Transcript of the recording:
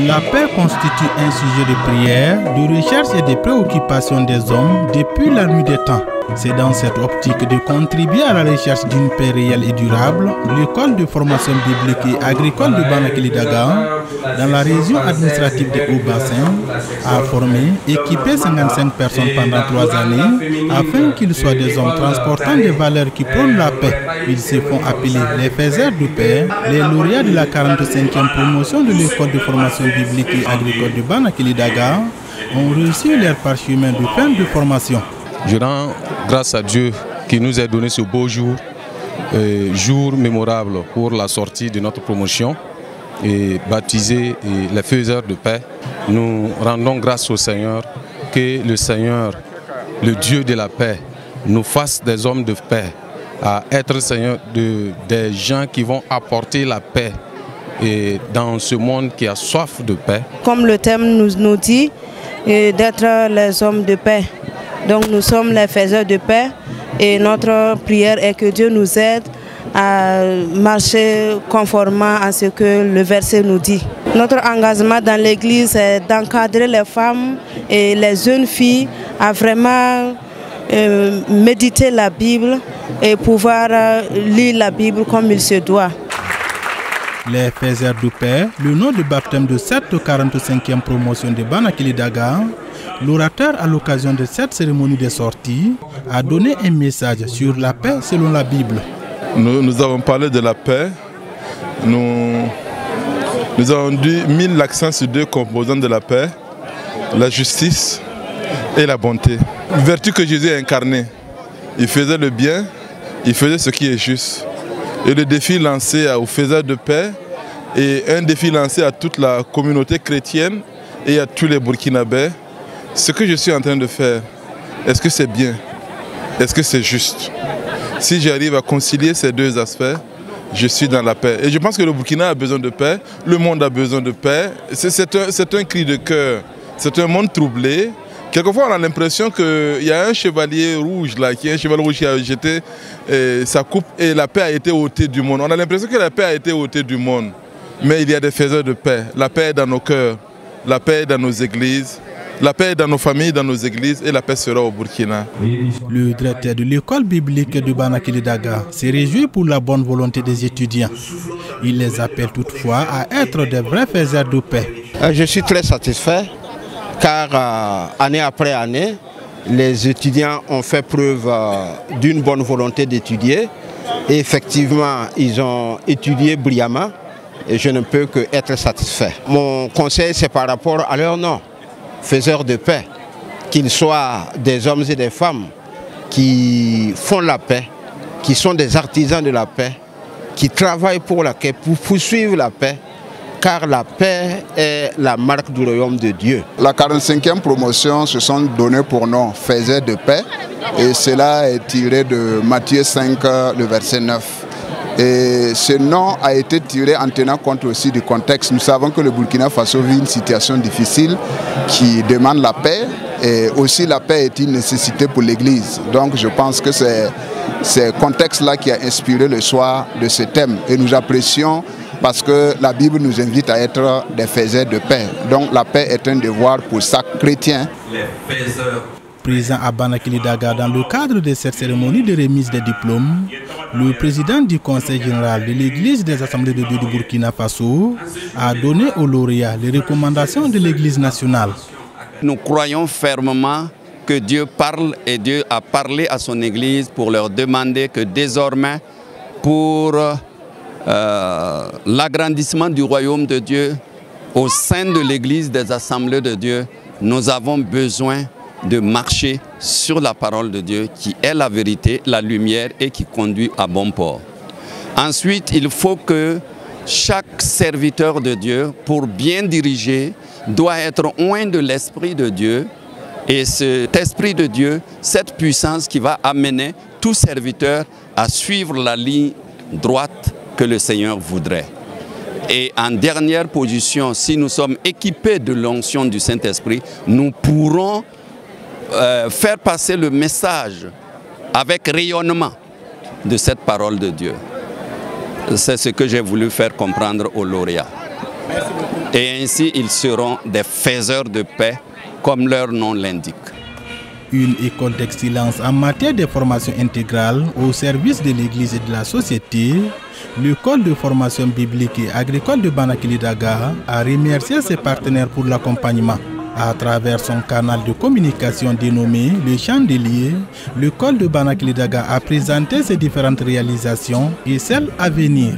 La paix constitue un sujet de prière, de recherche et de préoccupation des hommes depuis la nuit des temps. C'est dans cette optique de contribuer à la recherche d'une paix réelle et durable, l'école de formation biblique et agricole de Banakili-Daga, dans la région administrative de Haut-Bassin, a formé, équipé 55 personnes pendant 3 années, afin qu'ils soient des hommes transportant des valeurs qui prônent la paix. Ils se font appeler les faiseurs de paix, les lauréats de la 45e promotion de l'école de formation biblique et agricole de Banakili-Daga ont reçu leur parchemin de fin de formation. Je rends grâce à Dieu qui nous a donné ce beau jour, jour mémorable pour la sortie de notre promotion et baptisé les faiseurs de paix. Nous rendons grâce au Seigneur, que le Seigneur, le Dieu de la paix, nous fasse des hommes de paix, à être Seigneur des gens qui vont apporter la paix et dans ce monde qui a soif de paix. Comme le thème nous dit, d'être les hommes de paix. Donc nous sommes les faiseurs de paix et notre prière est que Dieu nous aide à marcher conformément à ce que le verset nous dit. Notre engagement dans l'église est d'encadrer les femmes et les jeunes filles à vraiment méditer la Bible et pouvoir lire la Bible comme il se doit. Les faiseurs de paix, le nom de baptême de cette 45e promotion de Banakili-Daga, l'orateur à l'occasion de cette cérémonie de sortie a donné un message sur la paix selon la Bible. Nous avons parlé de la paix. Nous avons mis l'accent sur 2 composantes de la paix, la justice et la bonté. Vertu que Jésus a incarnée. Il faisait le bien, il faisait ce qui est juste. Et le défi lancé aux faiseurs de paix et un défi lancé à toute la communauté chrétienne et à tous les Burkinabés. Ce que je suis en train de faire, est-ce que c'est bien? Est-ce que c'est juste? Si j'arrive à concilier ces 2 aspects, je suis dans la paix. Et je pense que le Burkina a besoin de paix, le monde a besoin de paix. C'est un cri de cœur, c'est un monde troublé. Quelquefois, on a l'impression qu'il y a un chevalier rouge là, qui a jeté sa coupe et la paix a été ôtée du monde. On a l'impression que la paix a été ôtée du monde. Mais il y a des faiseurs de paix. La paix est dans nos cœurs, la paix est dans nos églises, la paix est dans nos familles, dans nos églises et la paix sera au Burkina. Le directeur de l'école biblique de Banakili-Daga s'est réjoui pour la bonne volonté des étudiants. Il les appelle toutefois à être des vrais faiseurs de paix. Je suis très satisfait car année après année, les étudiants ont fait preuve d'une bonne volonté d'étudier. Et effectivement, ils ont étudié brillamment et je ne peux qu'être satisfait. Mon conseil, c'est par rapport à leur nom, faiseurs de paix, qu'ils soient des hommes et des femmes qui font la paix, qui sont des artisans de la paix, qui travaillent pour la paix, pour poursuivre la paix, car la paix est la marque du royaume de Dieu. La 45e promotion se sont donnés pour nom faiseurs de paix et cela est tiré de Matthieu 5, le verset 9. Et ce nom a été tiré en tenant compte aussi du contexte. Nous savons que le Burkina Faso vit une situation difficile qui demande la paix et aussi la paix est une nécessité pour l'Église. Donc je pense que c'est ce contexte-là qui a inspiré le choix de ce thème et nous apprécions parce que la Bible nous invite à être des faiseurs de paix. Donc la paix est un devoir pour chaque chrétien. Présent à Banakili-Daga dans le cadre de cette cérémonie de remise des diplômes, le président du Conseil général de l'Église des Assemblées de Dieu du Burkina Faso a donné aux lauréats les recommandations de l'Église nationale. Nous croyons fermement que Dieu parle et Dieu a parlé à son Église pour leur demander que désormais, pour l'agrandissement du royaume de Dieu au sein de l'Église des Assemblées de Dieu, nous avons besoin de marcher sur la parole de Dieu qui est la vérité, la lumière et qui conduit à bon port. Ensuite, il faut que chaque serviteur de Dieu, pour bien diriger, doit être oint de l'Esprit de Dieu. Et cet Esprit de Dieu, cette puissance qui va amener tout serviteur à suivre la ligne droite que le Seigneur voudrait. Et en dernière position, si nous sommes équipés de l'onction du Saint-Esprit, nous pourrons faire passer le message avec rayonnement de cette parole de Dieu. C'est ce que j'ai voulu faire comprendre aux lauréats. Merci beaucoup. Et ainsi, ils seront des faiseurs de paix, comme leur nom l'indique. Une école d'excellence en matière de formation intégrale au service de l'Église et de la société, l'école de formation biblique et agricole de Banakili-Daga a remercié ses partenaires pour l'accompagnement. À travers son canal de communication dénommé Le Chandelier, l'école de Banakili-Daga a présenté ses différentes réalisations et celles à venir.